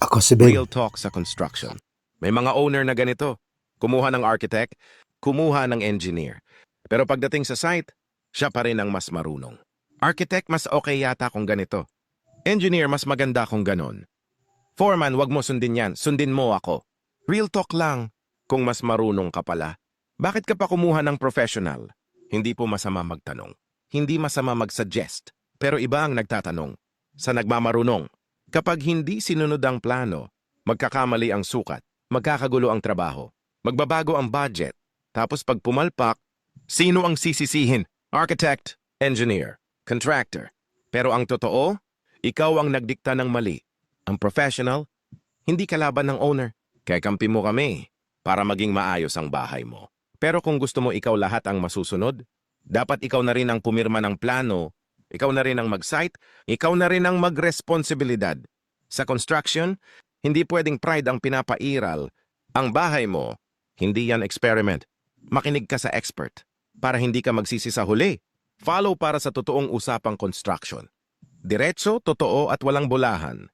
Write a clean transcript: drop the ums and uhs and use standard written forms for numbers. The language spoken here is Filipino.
Ako si Ben. Real talk sa construction. May mga owner na ganito. Kumuha ng architect, kumuha ng engineer. Pero pagdating sa site, siya pa rin ang mas marunong. Architect, mas okay yata kung ganito. Engineer, mas maganda kung ganon. Foreman, wag mo sundin yan. Sundin mo ako. Real talk lang. Kung mas marunong ka pala, bakit ka pa kumuha ng professional? Hindi po masama magtanong. Hindi masama mag-suggest. Pero iba ang nagtatanong. Sa nagmamarunong. Kapag hindi sinunod ang plano, magkakamali ang sukat, magkakagulo ang trabaho, magbabago ang budget, tapos pag pumalpak, sino ang sisisihin? Architect, engineer, contractor. Pero ang totoo, ikaw ang nagdikta ng mali. Ang professional, hindi kalaban ng owner. Kaya kampi mo kami para maging maayos ang bahay mo. Pero kung gusto mo ikaw lahat ang masusunod, dapat ikaw na rin ang pumirma ng plano, ikaw na rin ang mag-site, ikaw na rin ang magresponsibilidad. Sa construction, hindi pwedeng pride ang pinapairal. Ang bahay mo, hindi yan experiment. Makinig ka sa expert para hindi ka magsisi sa huli. Follow para sa totoong usapang construction. Diretso, totoo at walang bulahan.